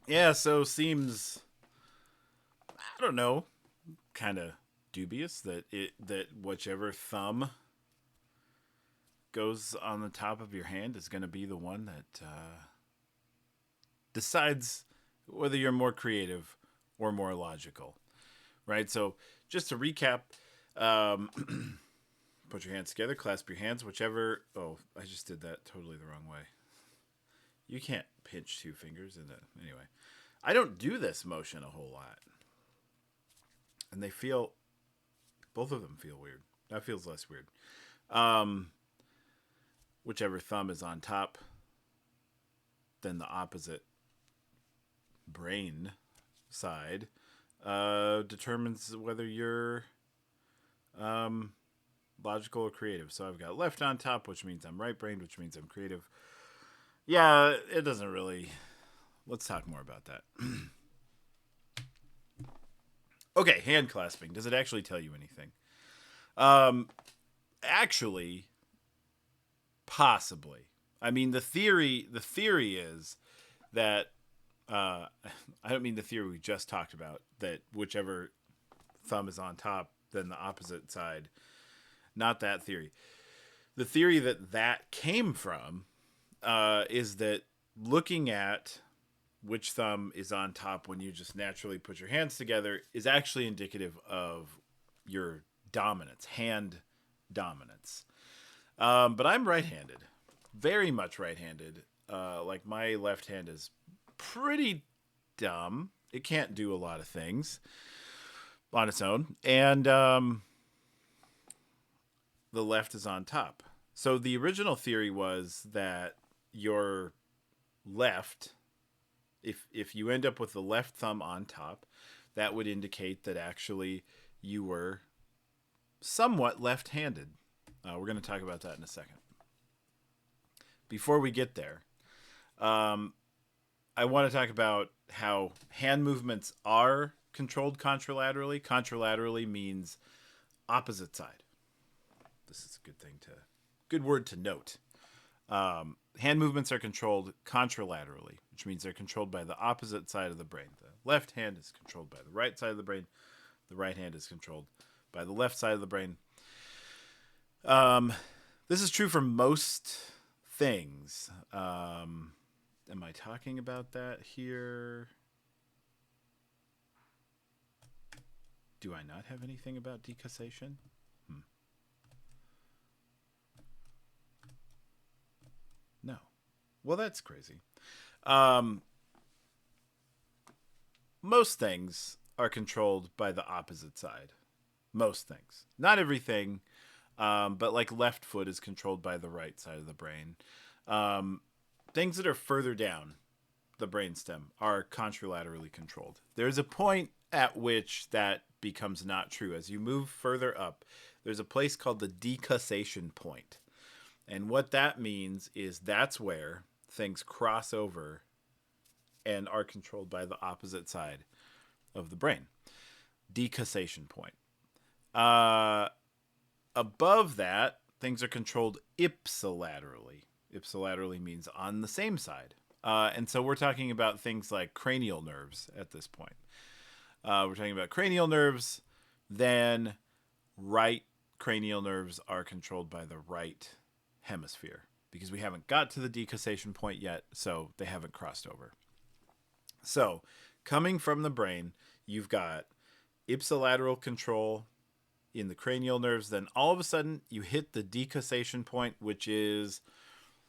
Yeah, so seems, I don't know, kind of dubious that whichever thumb goes on the top of your hand is going to be the one that decides whether you're more creative or more logical, right? So just to recap, um, put your hands together, clasp your hands, whichever. Oh, I just did that totally the wrong way. You can't pinch two fingers in it. Anyway, I don't do this motion a whole lot, and they feel both of them feel weird. That feels less weird. Um, whichever thumb is on top, then the opposite brain side determines whether you're um, logical or creative. So I've got left on top, which means I'm right brained, which means I'm creative. Yeah, it doesn't really. Let's talk more about that. Okay, hand clasping. Does it actually tell you anything? Um, actually, possibly. I mean, the theory is that I don't mean the theory we just talked about that whichever thumb is on top, then the opposite side. Not that theory. The theory that came from is that looking at which thumb is on top when you just naturally put your hands together is actually indicative of your dominance, hand dominance. But I'm right-handed, very much right-handed. Like my left hand is pretty dumb. It can't do a lot of things on its own, and the left is on top. So the original theory was that your left, if you end up with the left thumb on top, that would indicate that actually you were somewhat left-handed. We're going to talk about that in a second. Before we get there, um, I want to talk about how hand movements are controlled contralaterally. Contralaterally means opposite side. This is a good word to note. Hand movements are controlled contralaterally, which means they're controlled by the opposite side of the brain. The left hand is controlled by the right side of the brain. The right hand is controlled by the left side of the brain. Um, this is true for most things. Am I talking about that here? Do I not have anything about decussation? Hmm. No. Well, that's crazy. Um, most things are controlled by the opposite side. Most things. Not everything, but like left foot is controlled by the right side of the brain. Um, things that are further down the brainstem are contralaterally controlled. There's a point at which that becomes not true. As you move further up, there's a place called the decussation point. And what that means is that's where things cross over and are controlled by the opposite side of the brain. Decussation point. Uh, above that, things are controlled ipsilaterally. Ipsilaterally means on the same side. And so we're talking about things like cranial nerves at this point. We're talking about cranial nerves, then right cranial nerves are controlled by the right hemisphere because we haven't got to the decussation point yet, so they haven't crossed over. So, coming from the brain, you've got ipsilateral control in the cranial nerves, then all of a sudden you hit the decussation point, which is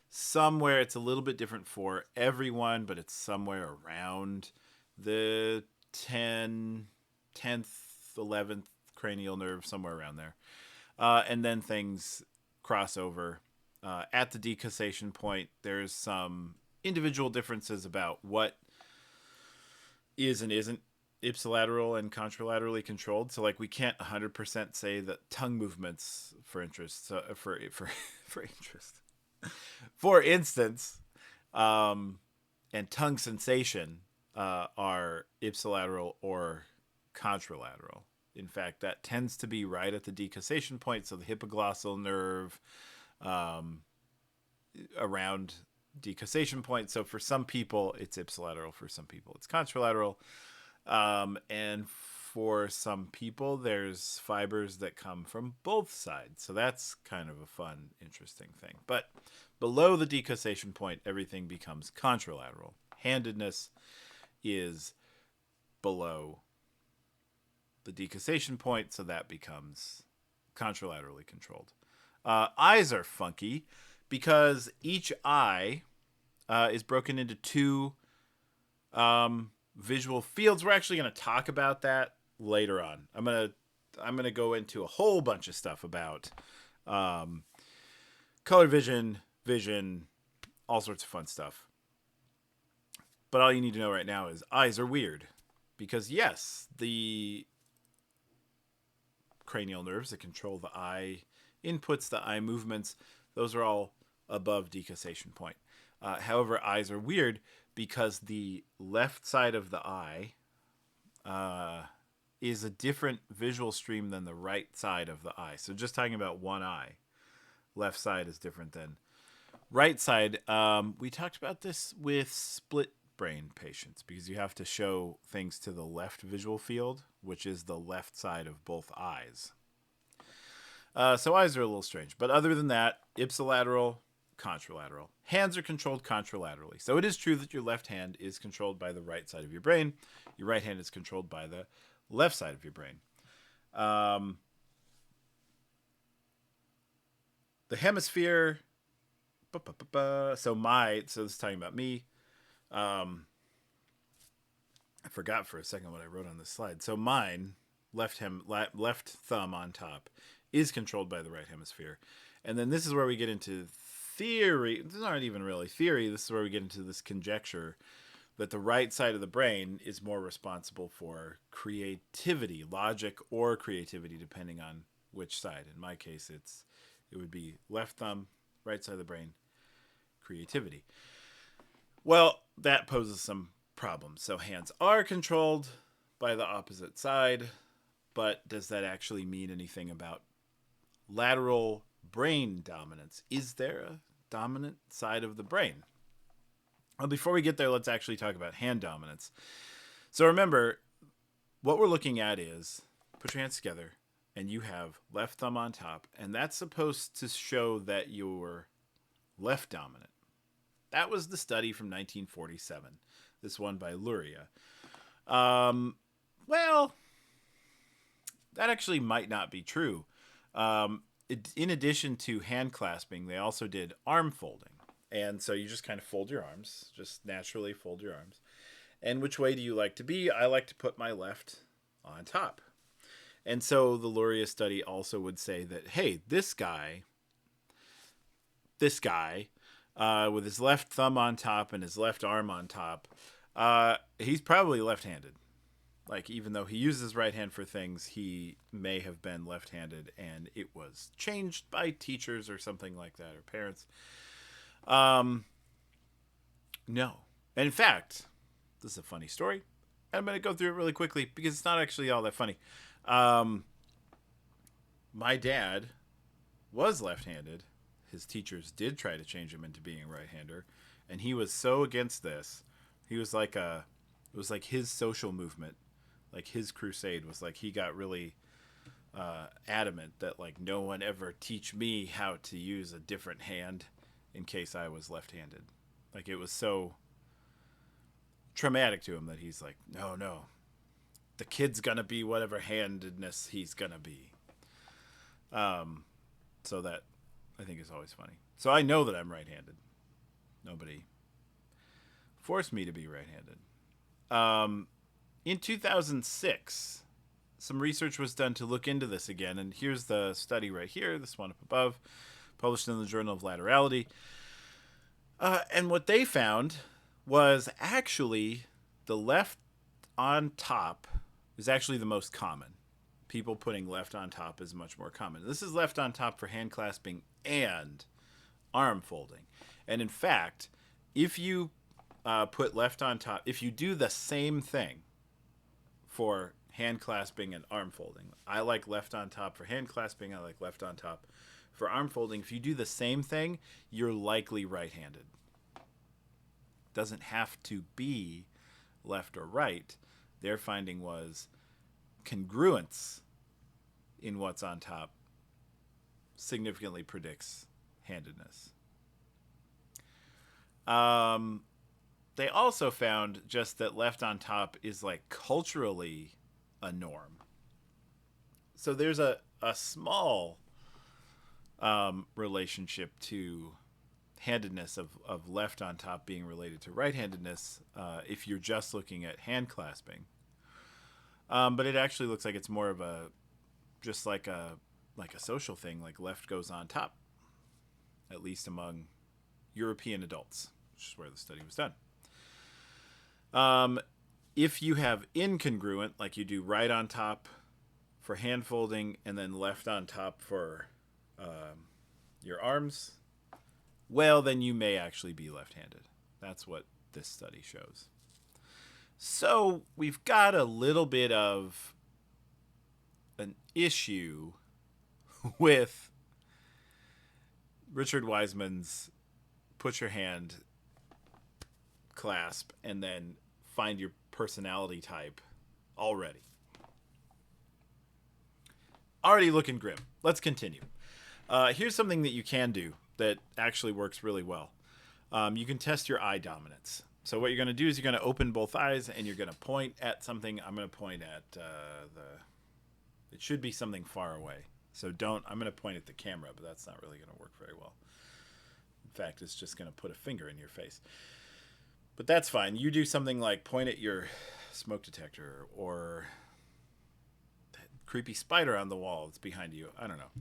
somewhere, it's a little bit different for everyone, but it's somewhere around the 10th, 11th cranial nerve, somewhere around there. And then things cross over. At the decussation point, there's some individual differences about what is and isn't ipsilateral and contralaterally controlled. So like we can't 100% say that tongue movements for interest for interest. For instance, um, and tongue sensation are ipsilateral or contralateral. In fact, that tends to be right at the decussation point. So the hypoglossal nerve um, around decussation point. So for some people, it's ipsilateral. For some people, it's contralateral. And for some people, there's fibers that come from both sides. So that's kind of a fun, interesting thing. But below the decussation point, everything becomes contralateral. Handedness is below the decussation point, so that becomes contralaterally controlled. Eyes are funky because each eye is broken into two visual fields. We're actually going to talk about that later on. I'm gonna go into a whole bunch of stuff about color vision, all sorts of fun stuff. But all you need to know right now is eyes are weird because yes, the cranial nerves that control the eye inputs, the eye movements, those are all above decussation point. However, eyes are weird because the left side of the eye is a different visual stream than the right side of the eye. So just talking about one eye, left side is different than right side. We talked about this with split brain patients because you have to show things to the left visual field, which is the left side of both eyes. So eyes are a little strange. But other than that, ipsilateral, contralateral. Hands are controlled contralaterally. So it is true that your left hand is controlled by the right side of your brain. Your right hand is controlled by the left side of your brain. The hemisphere. So this is talking about me. I forgot for a second what I wrote on this slide. So mine, left thumb on top, is controlled by the right hemisphere. And then this is where we get into theory. This is not even really theory. This is where we get into this conjecture that the right side of the brain is more responsible for creativity, logic or creativity, depending on which side. In my case, it would be left thumb, right side of the brain, creativity. Well, that poses some problems. So hands are controlled by the opposite side, but does that actually mean anything about lateral brain dominance? Is there a dominant side of the brain? Well, before we get there, let's actually talk about hand dominance. So remember, what we're looking at is, put your hands together, and you have left thumb on top, and that's supposed to show that you're left dominant. That was the study from 1947, this one by Luria. Well, that actually might not be true. In addition to hand clasping, they also did arm folding. And so you just kind of fold your arms, just naturally fold your arms. And which way do you like to be? I like to put my left on top. And so the Luria study also would say that, hey, this guy, with his left thumb on top and his left arm on top, he's probably left-handed. Like, even though he uses his right hand for things, he may have been left-handed, and it was changed by teachers or something like that, or parents. No. And in fact, this is a funny story. I'm going to go through it really quickly because it's not actually all that funny. My dad was left-handed. His teachers did try to change him into being a right-hander, and he was so against this. He was like it was like his social movement, like his crusade was like he got really adamant that like no one ever teach me how to use a different hand in case I was left-handed. Like it was so traumatic to him that he's like, no, the kid's gonna be whatever handedness he's gonna be. So that I think is always funny. So I know that I'm right-handed. Nobody forced me to be right-handed. In 2006, some research was done to look into this again, and here's the study right here, this one up above, published in the Journal of Laterality. And what they found was actually the left on top is actually the most common. People putting left on top is much more common. This is left on top for hand clasping and arm folding. And in fact, if you put left on top, if you do the same thing for hand clasping and arm folding, I like left on top for hand clasping, I like left on top for arm folding. If you do the same thing, you're likely right-handed. doesn't have to be left or right. Their finding was congruence in what's on top significantly predicts handedness. They also found just that left on top is like culturally a norm. So there's a small relationship to handedness of left on top being related to right-handedness if you're just looking at hand clasping. But it actually looks like it's more of a just like a social thing, like left goes on top, at least among European adults, which is where the study was done. If you have incongruent, like you do right on top for hand folding and then left on top for your arms, well, then you may actually be left-handed. That's what this study shows. So we've got a little bit of an issue with Richard Wiseman's put your hand clasp and then find your personality type already. Already looking grim. Let's continue. Here's something that you can do that actually works really well. You can test your eye dominance. So what you're going to do is you're going to open both eyes and you're going to point at something. I'm going to point at it should be something far away. So I'm going to point at the camera, but that's not really going to work very well. In fact, it's just going to put a finger in your face. But that's fine. You do something like point at your smoke detector or that creepy spider on the wall that's behind you. I don't know.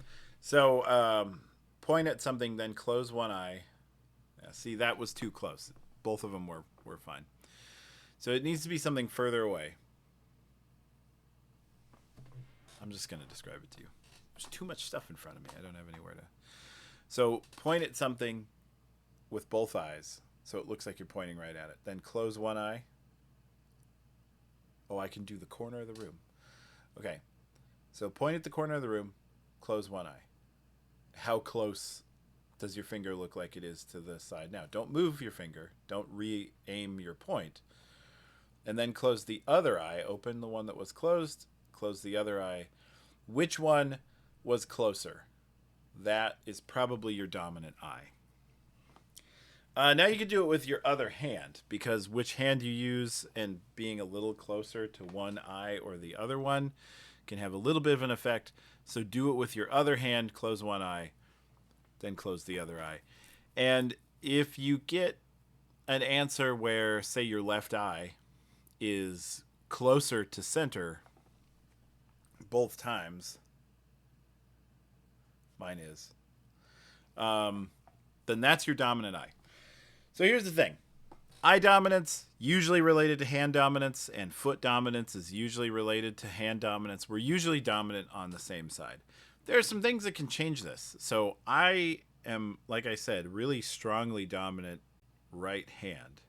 So point at something, then close one eye. Yeah, see, that was too close. Both of them were fine. So it needs to be something further away. I'm just going to describe it to you. There's too much stuff in front of me. I don't have anywhere to. So point at something with both eyes. So it looks like you're pointing right at it. Then close one eye. Oh, I can do the corner of the room. Okay. So point at the corner of the room. Close one eye. How close does your finger look like it is to the side now? Don't move your finger. Don't re-aim your point. And then close the other eye. Open the one that was closed. Close the other eye. Which one was closer? That is probably your dominant eye. Now you can do it with your other hand, because which hand you use and being a little closer to one eye or the other one can have a little bit of an effect. So do it with your other hand, close one eye, then close the other eye. And if you get an answer where, say, your left eye is closer to center both times, mine is, then that's your dominant eye. So here's the thing. Eye dominance, usually related to hand dominance, and foot dominance is usually related to hand dominance. We're usually dominant on the same side. There are some things that can change this. So I am, like I said, really strongly dominant right hand.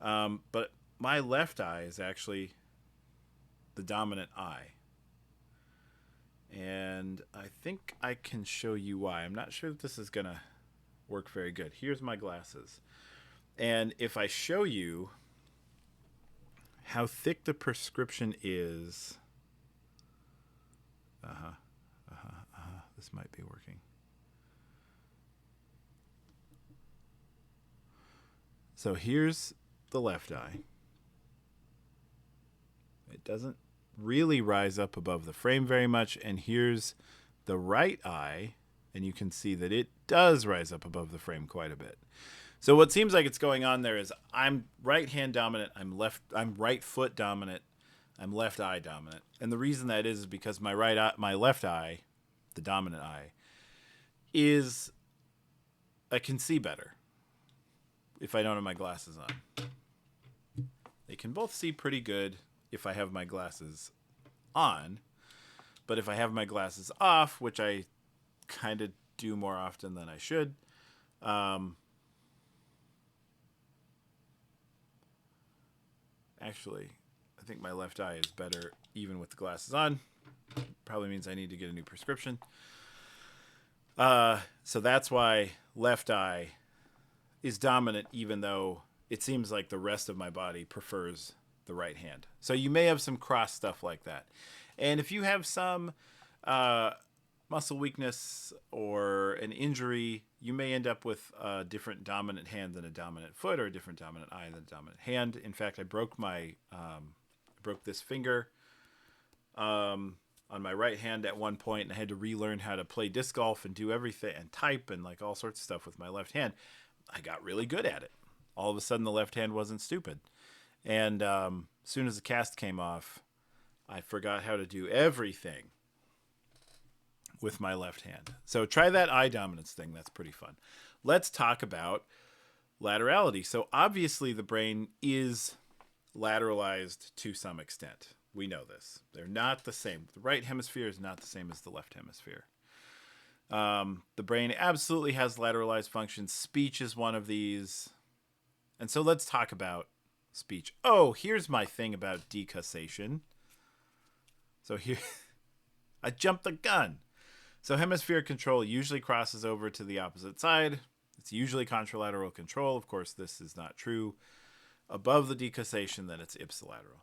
But my left eye is actually the dominant eye. And I think I can show you why. I'm not sure that this is going to work very good. Here's my glasses. And if I show you how thick the prescription is, this might be working. So here's the left eye. It doesn't really rise up above the frame very much. And here's the right eye. And you can see that it does rise up above the frame quite a bit. So what seems like it's going on there is I'm right hand dominant, I'm right foot dominant, I'm left eye dominant. And the reason that is because my left eye, the dominant eye, I can see better if I don't have my glasses on. They can both see pretty good if I have my glasses on, but if I have my glasses off, which I kind of do more often than I should, actually, I think my left eye is better even with the glasses on. Probably means I need to get a new prescription. So that's why left eye is dominant, even though it seems like the rest of my body prefers the right hand. So you may have some cross stuff like that. And if you have some muscle weakness or an injury, you may end up with a different dominant hand than a dominant foot, or a different dominant eye than a dominant hand. In fact, I broke this finger on my right hand at one point, and I had to relearn how to play disc golf and do everything and type and like all sorts of stuff with my left hand. I got really good at it. All of a sudden, the left hand wasn't stupid. And as soon as the cast came off, I forgot how to do everything with my left hand. So try that eye dominance thing. That's pretty fun. Let's talk about laterality. So obviously the brain is lateralized to some extent. We know this. They're not the same. The right hemisphere is not the same as the left hemisphere. The brain absolutely has lateralized functions. Speech is one of these. And so let's talk about speech. Oh, here's my thing about decussation. So here, I jumped the gun. So hemispheric control usually crosses over to the opposite side. It's usually contralateral control. Of course, this is not true. Above the decussation, then it's ipsilateral.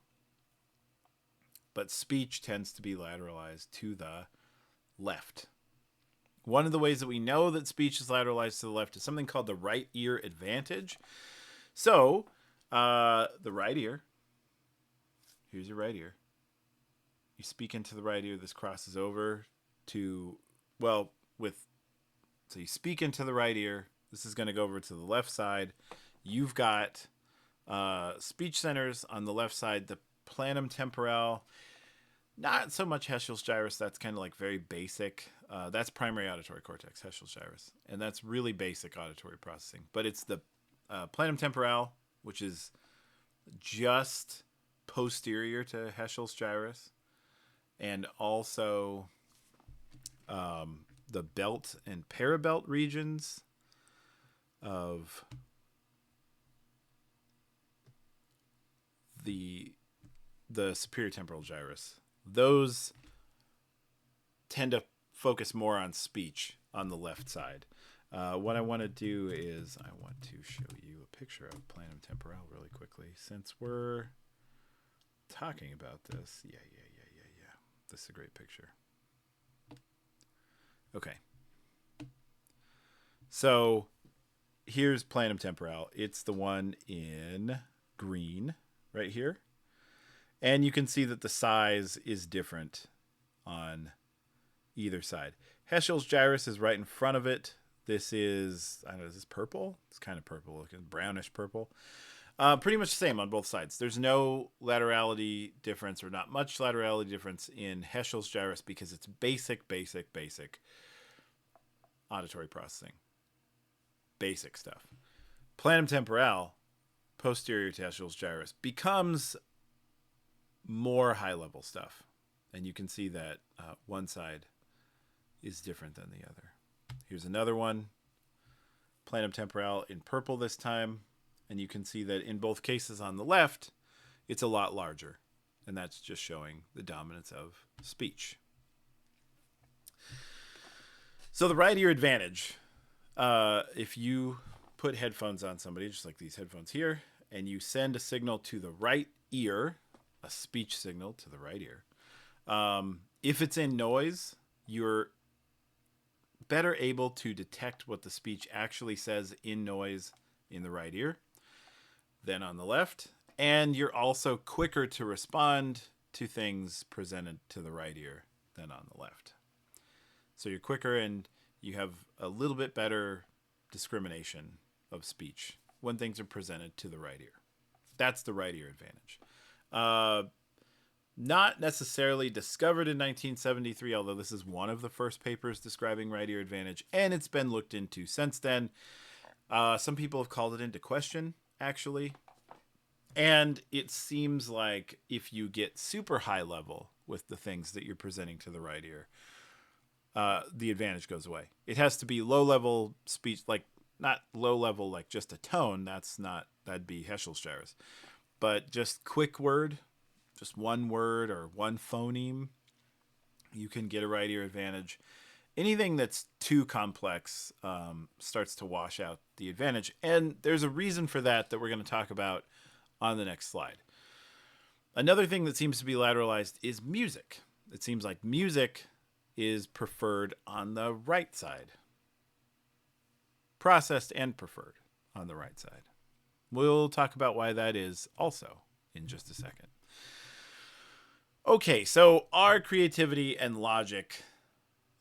But speech tends to be lateralized to the left. One of the ways that we know that speech is lateralized to the left is something called the right ear advantage. So, the right ear, here's your right ear. You speak into the right ear, this crosses over to, so you speak into the right ear, this is going to go over to the left side. You've got speech centers on the left side, the planum temporale, not so much Heschel's gyrus, that's kind of like very basic. That's primary auditory cortex, Heschel's gyrus, and that's really basic auditory processing. But it's the planum temporale, which is just posterior to Heschel's gyrus, and also the belt and parabelt regions of the superior temporal gyrus. Those tend to focus more on speech on the left side. What I want to do is I want to show you a picture of planum temporale really quickly, since we're talking about this. Yeah. This is a great picture. Okay. So here's planum temporale. It's the one in green right here. And you can see that the size is different on either side. Heschel's gyrus is right in front of it. This is, I don't know, is this purple? It's kind of purple looking, brownish purple. Pretty much the same on both sides. There's no laterality difference, or not much laterality difference in Heschel's gyrus, because it's basic auditory processing. Basic stuff. Planum temporale, posterior to Heschel's gyrus, becomes more high-level stuff. And you can see that one side is different than the other. Here's another one. Planum temporale in purple this time. And you can see that in both cases on the left, it's a lot larger. And that's just showing the dominance of speech. So the right ear advantage. If you put headphones on somebody, just like these headphones here, and you send a signal to the right ear, a speech signal to the right ear, if it's in noise, you're better able to detect what the speech actually says in noise in the right ear than on the left. And you're also quicker to respond to things presented to the right ear than on the left. So you're quicker, and you have a little bit better discrimination of speech when things are presented to the right ear. That's the right ear advantage. Not necessarily discovered in 1973, although this is one of the first papers describing right ear advantage, and it's been looked into since then. Some people have called it into question, actually. And it seems like if you get super high level with the things that you're presenting to the right ear, the advantage goes away. It has to be low level speech, like not low level, like just a tone. That'd be Heschel's gyrus. But just quick word, just one word or one phoneme, you can get a right ear advantage. anything that's too complex starts to wash out the advantage. And there's a reason for that we're going to talk about on the next slide. Another thing that seems to be lateralized is music. It seems like music is preferred on the right side. Processed and preferred on the right side. We'll talk about why that is also in just a second. Okay, so are creativity and logic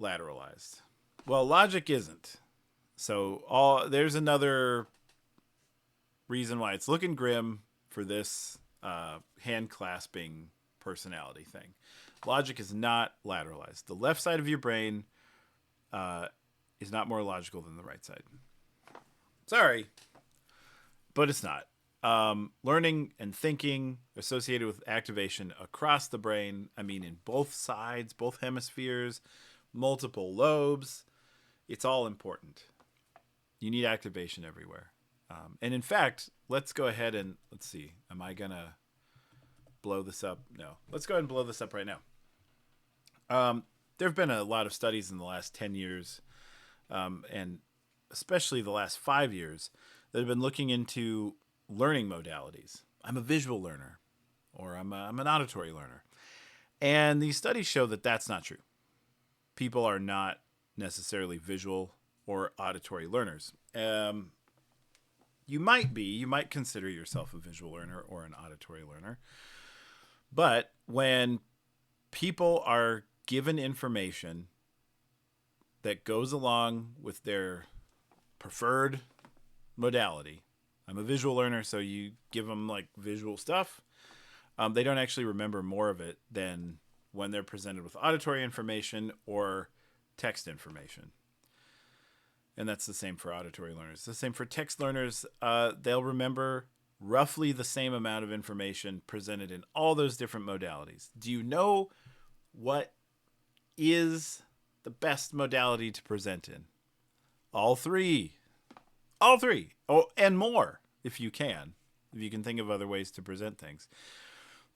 lateralized? Well, logic isn't. So there's another reason why it's looking grim for this hand clasping personality thing. Logic is not lateralized. The left side of your brain is not more logical than the right side. Sorry, but it's not. Learning and thinking associated with activation across the brain. I mean, in both sides, both hemispheres, multiple lobes. It's all important. You need activation everywhere. And in fact, let's go ahead and let's see. Am I going to blow this up? No. Let's go ahead and blow this up right now. There have been a lot of studies in the last 10 years, and especially the last 5 years, that have been looking into learning modalities. I'm a visual learner, or I'm an auditory learner. And these studies show that that's not true. People are not necessarily visual or auditory learners. You might consider yourself a visual learner or an auditory learner. But when people are given information that goes along with their preferred modality, I'm a visual learner, so you give them like visual stuff. They don't actually remember more of it than when they're presented with auditory information or text information. And that's the same for auditory learners. The same for text learners. They'll remember roughly the same amount of information presented in all those different modalities. Do you know what is the best modality to present in? All three. All three. Oh, and more if you can think of other ways to present things.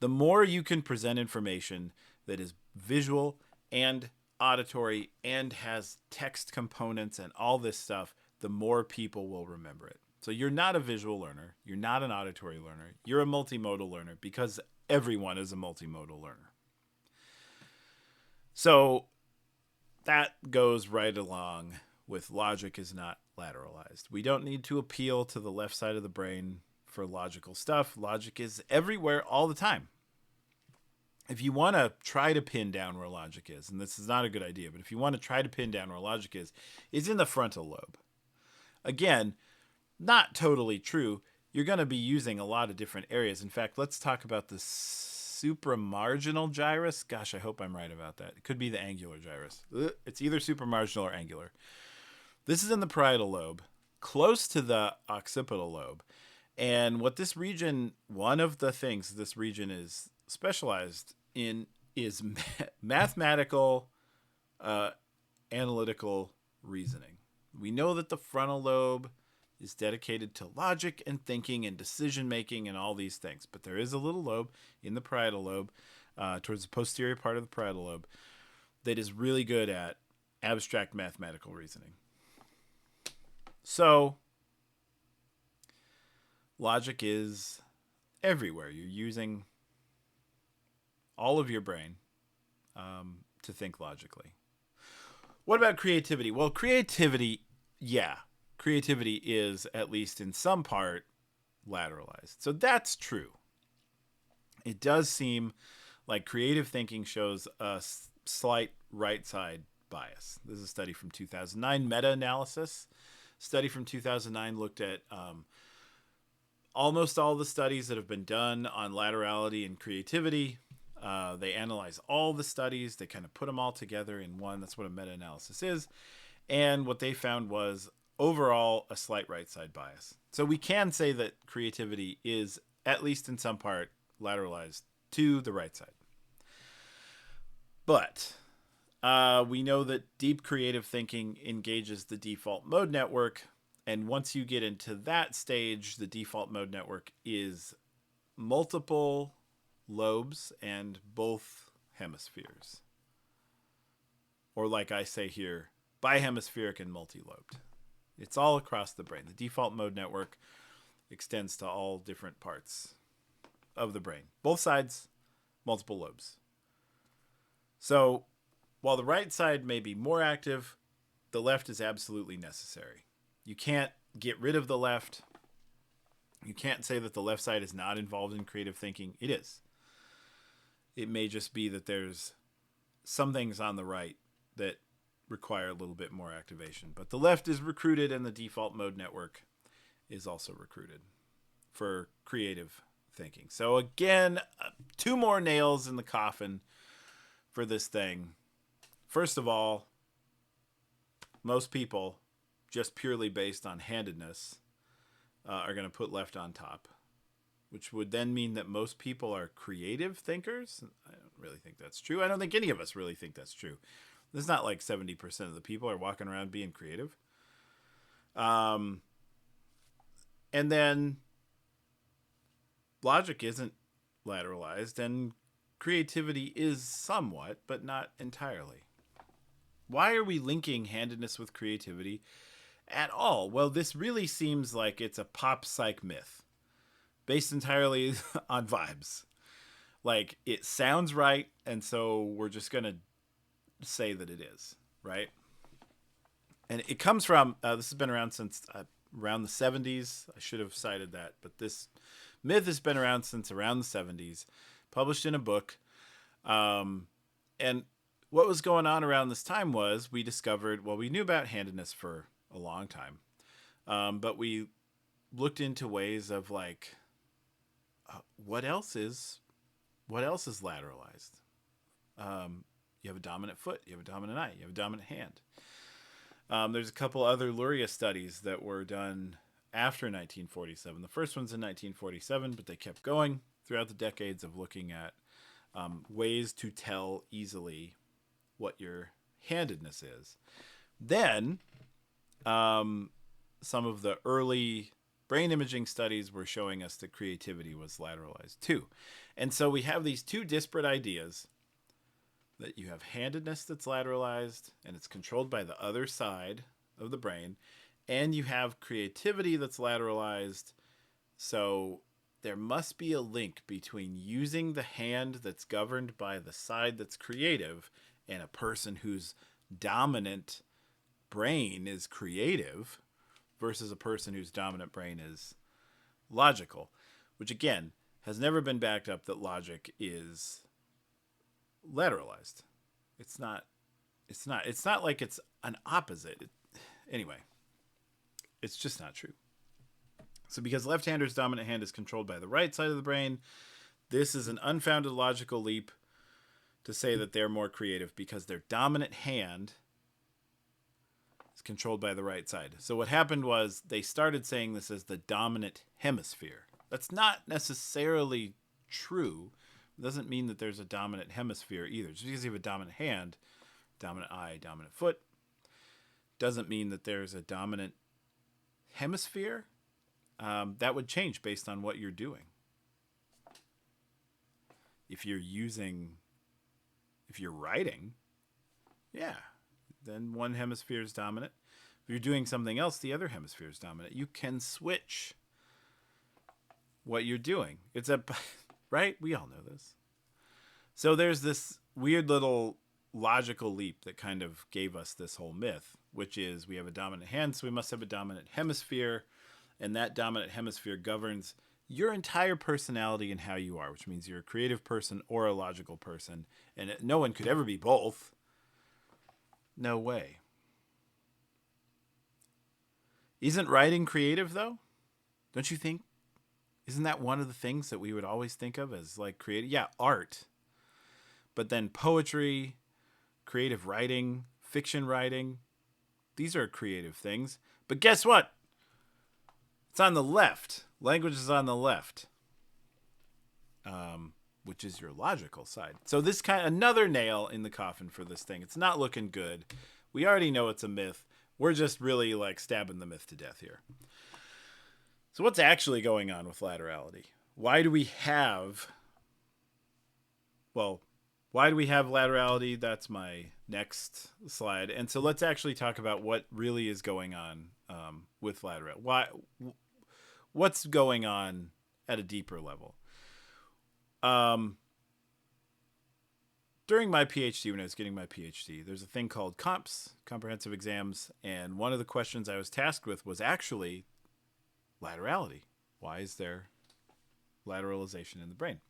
The more you can present information that is visual and auditory and has text components and all this stuff, the more people will remember it. So you're not a visual learner. You're not an auditory learner. You're a multimodal learner because everyone is a multimodal learner. So that goes right along with logic is not lateralized. We don't need to appeal to the left side of the brain for logical stuff. Logic is everywhere all the time. If you want to try to pin down where logic is, and this is not a good idea, but if you want to try to pin down where logic is, it's in the frontal lobe. Again, not totally true. You're going to be using a lot of different areas. In fact, let's talk about the supramarginal gyrus. Gosh, I hope I'm right about that. It could be the angular gyrus. It's either supramarginal or angular. This is in the parietal lobe, close to the occipital lobe. And what this region, one of the things this region is specialized in is mathematical, analytical reasoning. We know that the frontal lobe is dedicated to logic and thinking and decision making and all these things. But there is a little lobe in the parietal lobe, towards the posterior part of the parietal lobe, that is really good at abstract mathematical reasoning. So, logic is everywhere. You're using all of your brain to think logically. What about creativity? Well, creativity is, at least in some part, lateralized. So that's true. It does seem like creative thinking shows a slight right side bias. This is a study from 2009, meta-analysis. Study from 2009 looked at almost all the studies that have been done on laterality and creativity. They analyze all the studies. They kind of put them all together in one. That's what a meta-analysis is. And what they found was overall a slight right side bias. So we can say that creativity is, at least in some part, lateralized to the right side. But we know that deep creative thinking engages the default mode network. And once you get into that stage, the default mode network is multiple lobes and both hemispheres. or like I say here, bihemispheric and multilobed. It's all across the brain. The default mode network extends to all different parts of the brain. Both sides, multiple lobes. So while the right side may be more active, the left is absolutely necessary. You can't get rid of the left. You can't say that the left side is not involved in creative thinking. It is. It may just be that there's some things on the right that require a little bit more activation. But the left is recruited, and the default mode network is also recruited for creative thinking. So again, 2 more nails in the coffin for this thing. First of all, most people, just purely based on handedness, are going to put left on top, which would then mean that most people are creative thinkers. I don't really think that's true. I don't think any of us really think that's true. It's not like 70% of the people are walking around being creative. And then logic isn't lateralized, and creativity is somewhat, but not entirely. Why are we linking handedness with creativity at all? Well, this really seems like it's a pop psych myth based entirely on vibes. Like, it sounds right, and so we're just going to say that it is, right? And it comes from, this has been around since around the 70s. I should have cited that, but this myth has been around since around the 70s, published in a book. And what was going on around this time was we discovered, well, we knew about handedness for a long time, but we looked into ways of like, what else is lateralized? You have a dominant foot, you have a dominant eye, you have a dominant hand. There's a couple other Luria studies that were done after 1947. The first one's in 1947, but they kept going throughout the decades of looking at ways to tell easily what your handedness is. Then some of the early brain imaging studies were showing us that creativity was lateralized too. And so we have these 2 disparate ideas, that you have handedness that's lateralized and it's controlled by the other side of the brain, and you have creativity that's lateralized. So there must be a link between using the hand that's governed by the side that's creative and a person whose dominant brain is creative versus a person whose dominant brain is logical, which again has never been backed up that logic is lateralized. It's not like it's an opposite. Anyway, it's just not true. So because left-handers' dominant hand is controlled by the right side of the brain, this is an unfounded logical leap to say that they're more creative because their dominant hand is controlled by the right side. So what happened was they started saying this as the dominant hemisphere. That's not necessarily true. It doesn't mean that there's a dominant hemisphere either. Just because you have a dominant hand, dominant eye, dominant foot, doesn't mean that there's a dominant hemisphere. That would change based on what you're doing. If you're writing, yeah, then one hemisphere is dominant. If you're doing something else, the other hemisphere is dominant. You can switch what you're doing. Right? We all know this. So there's this weird little logical leap that kind of gave us this whole myth, which is we have a dominant hand, so we must have a dominant hemisphere, and that dominant hemisphere governs your entire personality and how you are, which means you're a creative person or a logical person, and no one could ever be both. No way. Isn't writing creative, though? Don't you think? Isn't that one of the things that we would always think of as like creative? Yeah, art. But then poetry, creative writing, fiction writing, these are creative things. But guess what? It's on the left. Language is on the left, which is your logical side. So this another nail in the coffin for this thing. It's not looking good. We already know it's a myth. We're just really like stabbing the myth to death here. So what's actually going on with laterality? Why do we have, well, Why do we have laterality? That's my next slide. And so let's actually talk about what really is going on with lateral. What's going on at a deeper level? During my PhD, when I was getting my PhD, there's a thing called comps, comprehensive exams, and one of the questions I was tasked with was actually laterality. Why is there lateralization in the brain?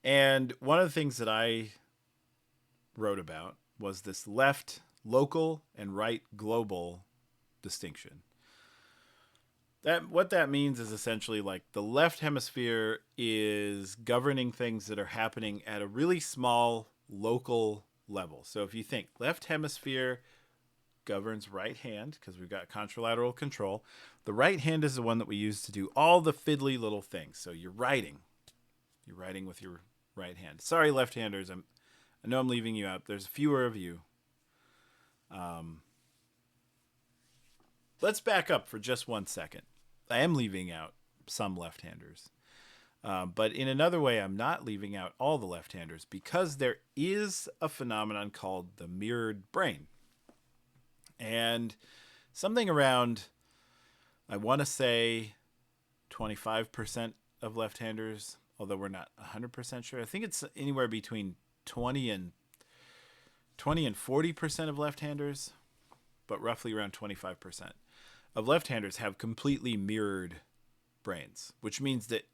And one of the things that I wrote about was this left local and right global distinction. What that means is essentially like the left hemisphere is governing things that are happening at a really small local level. So if you think left hemisphere governs right hand, because we've got contralateral control, the right hand is the one that we use to do all the fiddly little things. So you're writing with your right hand. Sorry, left-handers, I know I'm leaving you out. There's fewer of you. Let's back up for just 1 second. I am leaving out some left-handers. But in another way, I'm not leaving out all the left-handers because there is a phenomenon called the mirrored brain. And something around, I want to say 25% of left-handers, although we're not 100% sure. I think it's anywhere between 20 and 40% of left-handers, but roughly around 25% of left-handers have completely mirrored brains, which means that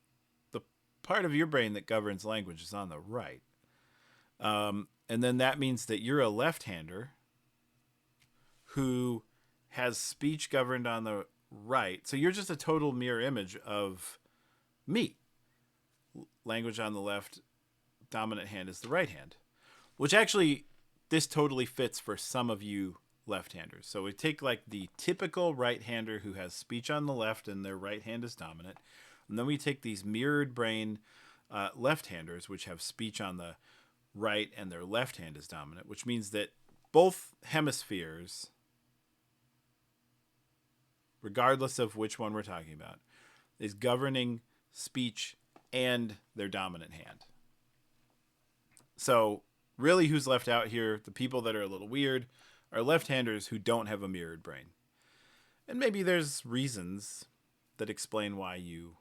the part of your brain that governs language is on the right. And then that means that you're a left-hander who has speech governed on the right. So you're just a total mirror image of me. Language on the left, dominant hand is the right hand, which actually this totally fits for some of you left-handers. So we take like the typical right-hander who has speech on the left and their right hand is dominant. And then we take these mirrored brain left-handers, which have speech on the right and their left hand is dominant, which means that both hemispheres, regardless of which one we're talking about, is governing speech and their dominant hand. So really who's left out here, the people that are a little weird, are left-handers who don't have a mirrored brain. And maybe there's reasons that explain why you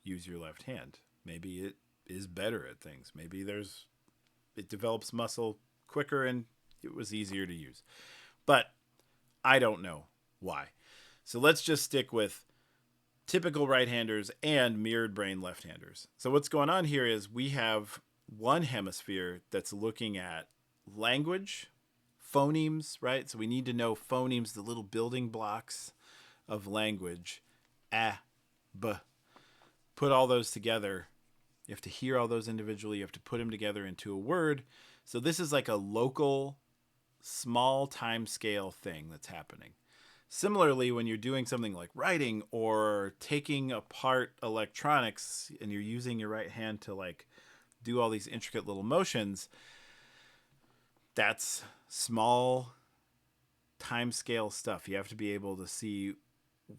use your left hand. Maybe it is better at things. Maybe it develops muscle quicker and it was easier to use. But I don't know why. So let's just stick with typical right-handers and mirrored brain left-handers. So what's going on here is we have one hemisphere that's looking at language, phonemes, right? So we need to know phonemes, the little building blocks of language. A, b. Put all those together. You have to hear all those individually. You have to put them together into a word. So this is like a local, small time scale thing that's happening. Similarly, when you're doing something like writing or taking apart electronics and you're using your right hand to like do all these intricate little motions, that's small time scale stuff. You have to be able to see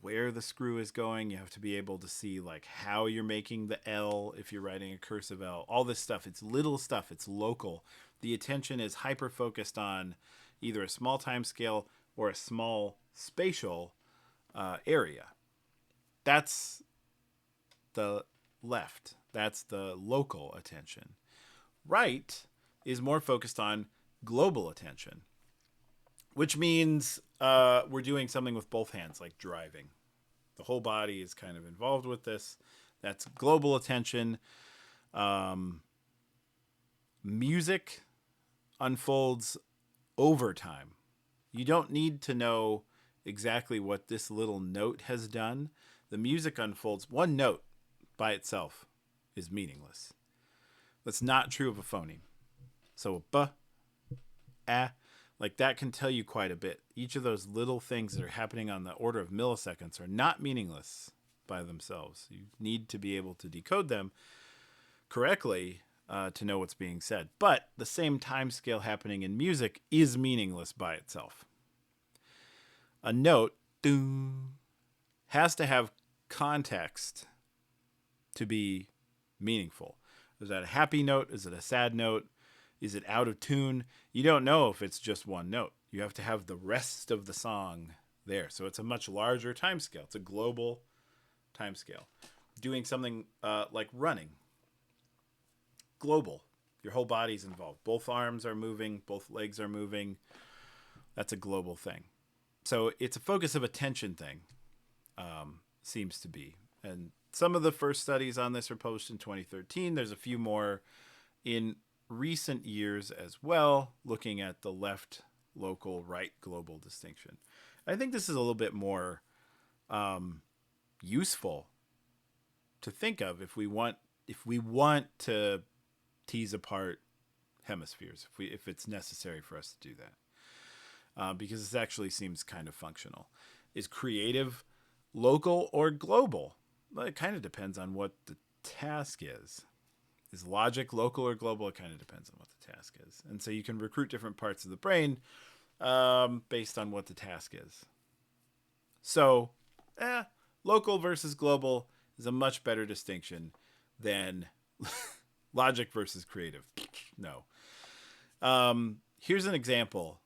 where the screw is going. You have to be able to see like how you're making the L if you're writing a cursive L. All this stuff. It's little stuff. It's local. The attention is hyper focused on either a small time scale or a small spatial area. That's the left. That's the local attention. Right is more focused on global attention, which means we're doing something with both hands, like driving. The whole body is kind of involved with this. That's global attention. Music unfolds over time. You don't need to know exactly what this little note has done. The music unfolds. One note by itself is meaningless. That's not true of a phoneme. So a b, a, like that can tell you quite a bit. Each of those little things that are happening on the order of milliseconds are not meaningless by themselves. You need to be able to decode them correctly to know what's being said. But the same time scale happening in music is meaningless by itself. A note has to have context to be meaningful. Is that a happy note? Is it a sad note? Is it out of tune? You don't know if it's just one note. You have to have the rest of the song there. So it's a much larger time scale. It's a global time scale. Doing something like running, global. Your whole body's involved. Both arms are moving, both legs are moving. That's a global thing. So it's a focus of attention thing, seems to be. And some of the first studies on this were published in 2013. There's a few more in recent years as well, looking at the left local, right global distinction. I think this is a little bit more useful to think of if we want to tease apart hemispheres, if it's necessary for us to do that, because this actually seems kind of functional. Is creative local or global? Well, it kind of depends on what the task is. Is logic local or global? It kind of depends on what the task is. And so you can recruit different parts of the brain based on what the task is. So, local versus global is a much better distinction than logic versus creative. No. Here's an example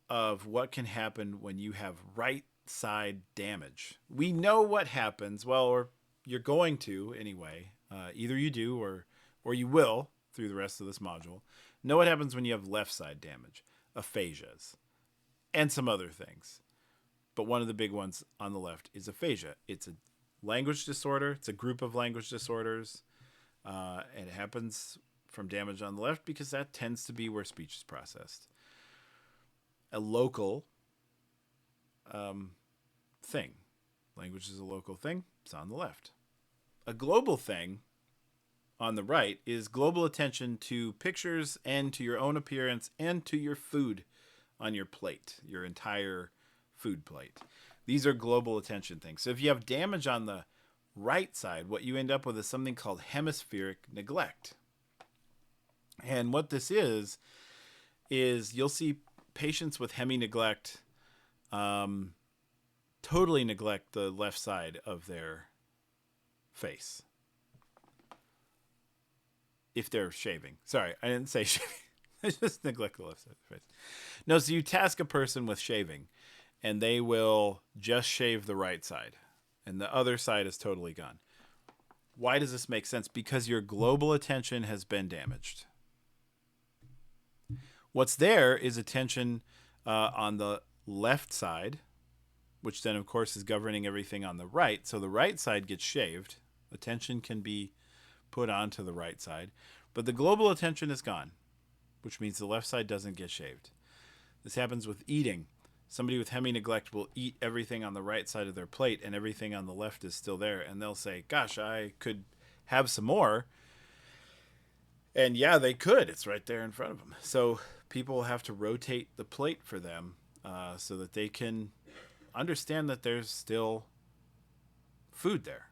of what can happen when you have right side damage. We know what happens. Well, or you're going to anyway. Either you do or you will through the rest of this module. Know what happens when you have left side damage, aphasias, and some other things. But one of the big ones on the left is aphasia. It's a language disorder. It's a group of language disorders. And it happens from damage on the left because that tends to be where speech is processed. A local thing. Language is a local thing. It's on the left. A global thing on the right is global attention to pictures and to your own appearance and to your food on your plate, your entire food plate. These are global attention things. So if you have damage on the right side, what you end up with is something called hemispheric neglect. And what this is you'll see patients with hemi neglect totally neglect the left side of their face. If they're shaving. Sorry, I didn't say shaving. I just neglect the left side of the face. No, so you task a person with shaving, and they will just shave the right side, and the other side is totally gone. Why does this make sense? Because your global attention has been damaged. What's there is attention on the left side, which then, of course, is governing everything on the right. So the right side gets shaved. Attention can be put onto the right side. But the global attention is gone, which means the left side doesn't get shaved. This happens with eating. Somebody with hemi neglect will eat everything on the right side of their plate and everything on the left is still there. And they'll say, gosh, I could have some more. And yeah, they could. It's right there in front of them. So people will have to rotate the plate for them so that they can understand that there's still food there.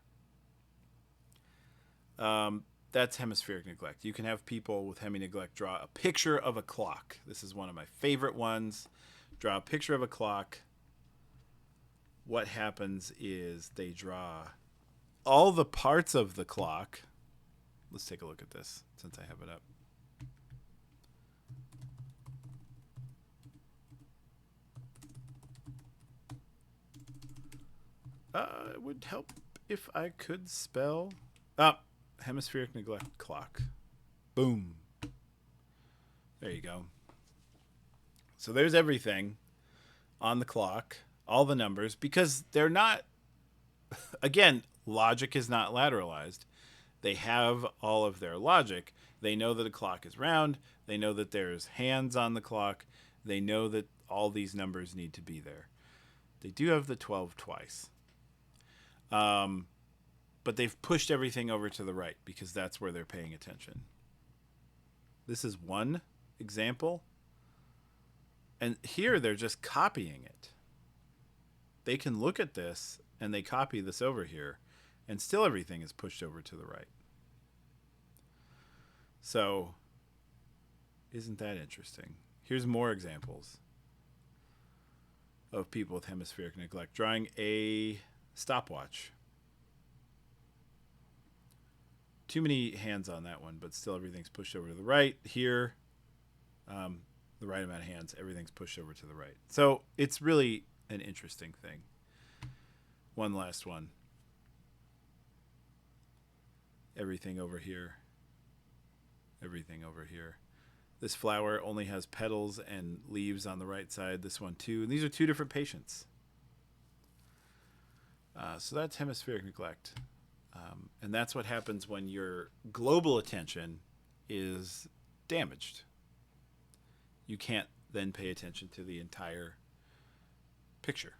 That's hemispheric neglect. You can have people with hemi neglect draw a picture of a clock. This is one of my favorite ones. Draw a picture of a clock. What happens is they draw all the parts of the clock. Let's take a look at this since I have it up. It would help if I could spell. Hemispheric neglect clock. Boom. There you go. So there's everything on the clock, all the numbers, because they're not, again, logic is not lateralized. They have all of their logic. They know that a clock is round. They know that there's hands on the clock. They know that all these numbers need to be there. They do have the 12 twice. But they've pushed everything over to the right because that's where they're paying attention. This is one example. And here they're just copying it. They can look at this and they copy this over here and still everything is pushed over to the right. So, isn't that interesting? Here's more examples of people with hemispheric neglect. Drawing a stopwatch. too many hands on that one, but still everything's pushed over to the right. Here, the right amount of hands, everything's pushed over to the right. So it's really an interesting thing. One last one. Everything over here. Everything over here. This flower only has petals and leaves on the right side. This one too. And these are two different patients. So that's hemispheric neglect. And that's what happens when your global attention is damaged. You can't then pay attention to the entire picture.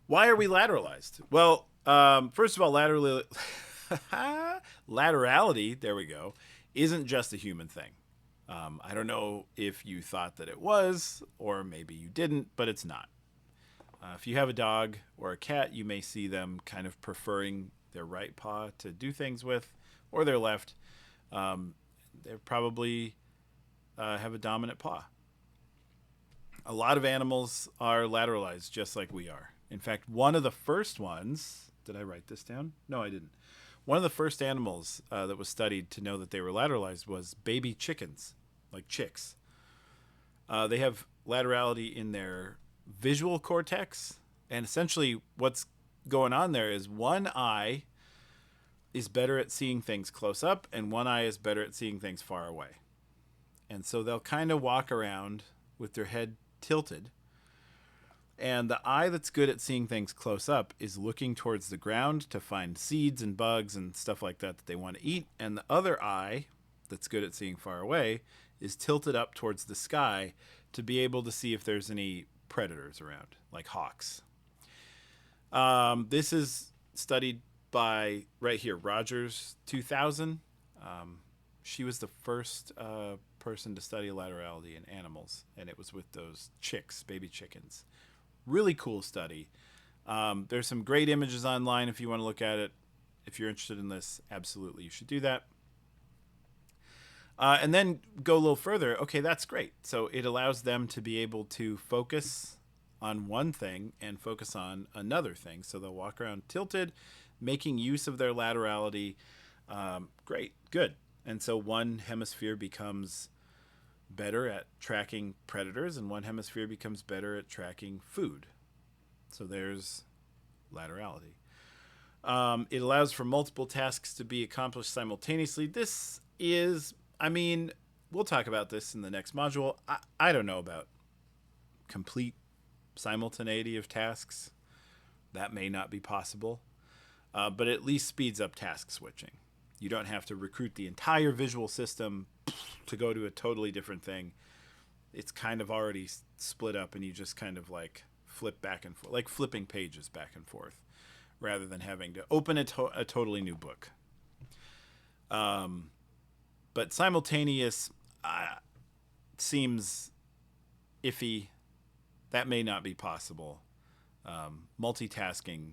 Why are we lateralized? Well, first of all, laterality, there we go, isn't just a human thing. I don't know if you thought that it was, or maybe you didn't, but it's not. If you have a dog or a cat, you may see them kind of preferring their right paw to do things with, or their left. They probably have a dominant paw. A lot of animals are lateralized just like we are. In fact, one of the first ones, did I write this down? No, I didn't. One of the first animals that was studied to know that they were lateralized was baby chickens, like chicks. They have laterality in their visual cortex, and essentially what's going on there is one eye is better at seeing things close up and one eye is better at seeing things far away. And so they'll kind of walk around with their head tilted, and the eye that's good at seeing things close up is looking towards the ground to find seeds and bugs and stuff like that they want to eat, and the other eye that's good at seeing far away is tilted up towards the sky to be able to see if there's any predators around, like hawks. This is studied by, right here, Rogers 2000. She was the first person to study laterality in animals, and it was with those chicks, baby chickens. Really cool study. There's some great images online if you want to look at it. If you're interested in this, absolutely, you should do that. And then go a little further. Okay, that's great. So it allows them to be able to focus on one thing and focus on another thing. So they'll walk around tilted, making use of their laterality. Great, good. And so one hemisphere becomes better at tracking predators and one hemisphere becomes better at tracking food. So there's laterality. It allows for multiple tasks to be accomplished simultaneously. This is, I mean, we'll talk about this in the next module. I don't know about complete simultaneity of tasks. That may not be possible, but at least speeds up task switching. You don't have to recruit the entire visual system to go to a totally different thing. It's kind of already split up and you just kind of like flip back and forth, like flipping pages back and forth, rather than having to open a totally new book. But simultaneous seems iffy. That may not be possible. Multitasking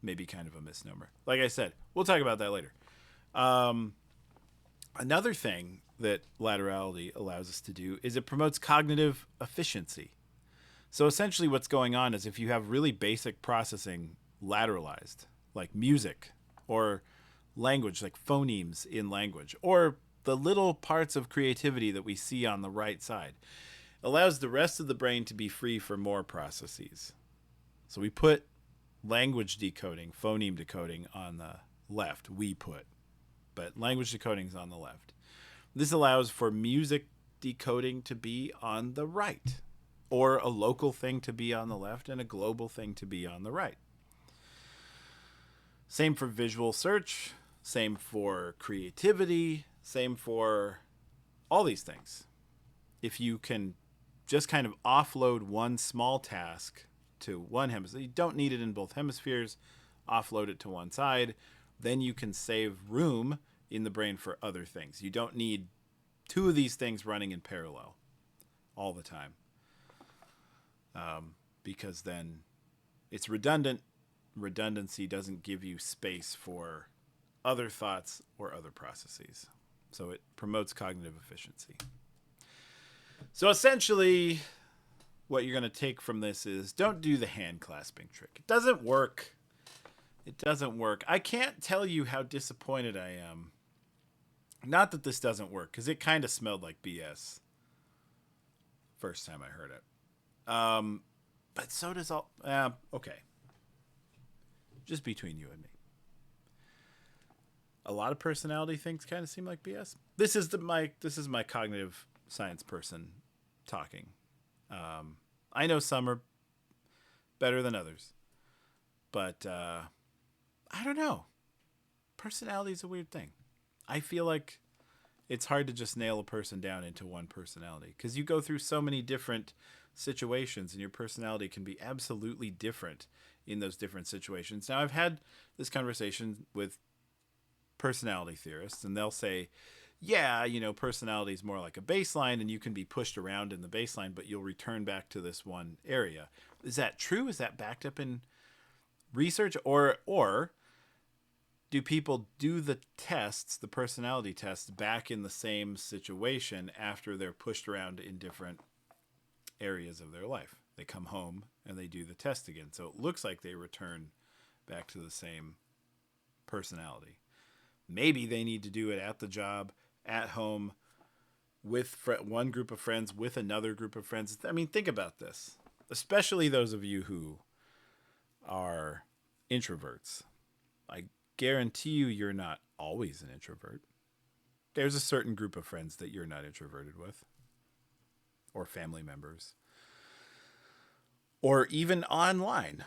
may be kind of a misnomer. Like I said, we'll talk about that later. Another thing that laterality allows us to do is it promotes cognitive efficiency. So essentially what's going on is if you have really basic processing lateralized, like music or language, like phonemes in language, or the little parts of creativity that we see on the right side, allows the rest of the brain to be free for more processes. So we put language decoding, phoneme decoding on the left, but language decoding is on the left. This allows for music decoding to be on the right, or a local thing to be on the left and a global thing to be on the right. Same for visual search, same for creativity, same for all these things. If you can just kind of offload one small task to one hemisphere, you don't need it in both hemispheres, offload it to one side, then you can save room in the brain for other things. You don't need two of these things running in parallel all the time, because then it's redundant. Redundancy doesn't give you space for other thoughts or other processes. So it promotes cognitive efficiency. So essentially, what you're going to take from this is don't do the hand clasping trick. It doesn't work. It doesn't work. I can't tell you how disappointed I am. Not that this doesn't work, because it kind of smelled like BS first time I heard it. But so does all. Okay, just between you and me. A lot of personality things kind of seem like BS. This is my cognitive science person talking. I know some are better than others, but I don't know. Personality is a weird thing. I feel like it's hard to just nail a person down into one personality because you go through so many different situations and your personality can be absolutely different in those different situations. Now, I've had this conversation with personality theorists, and they'll say, yeah, personality is more like a baseline and you can be pushed around in the baseline, but you'll return back to this one area. Is that true? Is that backed up in research? Or do people do the tests, the personality tests, back in the same situation after they're pushed around in different areas of their life? They come home and they do the test again. So it looks like they return back to the same personality. Maybe they need to do it at the job, at home, with one group of friends, with another group of friends. I mean, think about this, especially those of you who are introverts. I guarantee you're not always an introvert. There's a certain group of friends that you're not introverted with, or family members, or even online.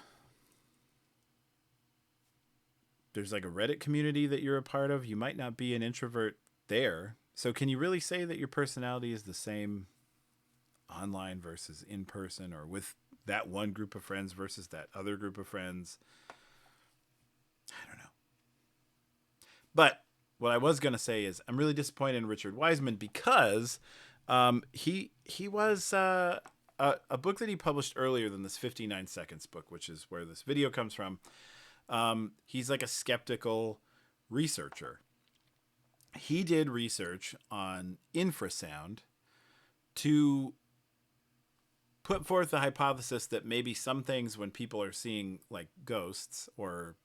There's like a Reddit community that you're a part of. You might not be an introvert there. So can you really say that your personality is the same online versus in person, or with that one group of friends versus that other group of friends? I don't know. But what I was going to say is I'm really disappointed in Richard Wiseman because he was a book that he published earlier than this 59 Seconds book, which is where this video comes from. He's like a skeptical researcher. He did research on infrasound to put forth the hypothesis that maybe some things, when people are seeing like ghosts or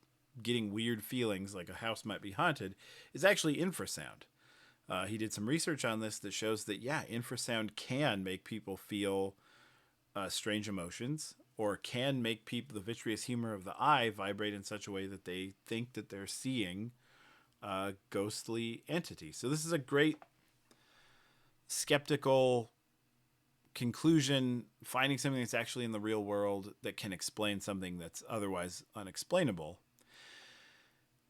getting weird feelings like a house might be haunted, is actually infrasound. He did some research on this that shows that, yeah, infrasound can make people feel strange emotions, or can make people, the vitreous humor of the eye, vibrate in such a way that they think that they're seeing a ghostly entity. So this is a great skeptical conclusion, finding something that's actually in the real world that can explain something that's otherwise unexplainable.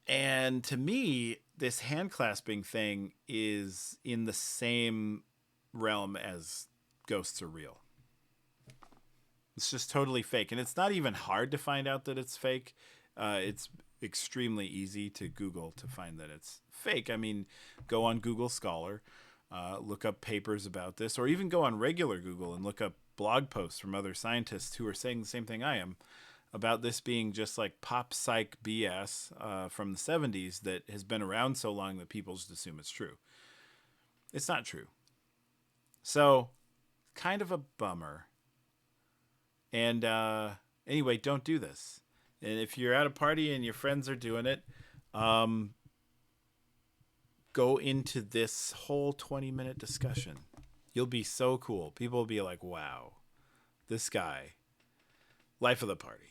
And to me, this hand clasping thing is in the same realm as ghosts are real. It's just totally fake. And it's not even hard to find out that it's fake. It's extremely easy to Google to find that it's fake. I mean, go on Google Scholar, look up papers about this, or even go on regular Google and look up blog posts from other scientists who are saying the same thing I am about this being just like pop psych BS from the 70s that has been around so long that people just assume it's true. It's not true. So, kind of a bummer. And anyway, don't do this. And if you're at a party and your friends are doing it, go into this whole 20-minute discussion. You'll be so cool. People will be like, wow, this guy, life of the party.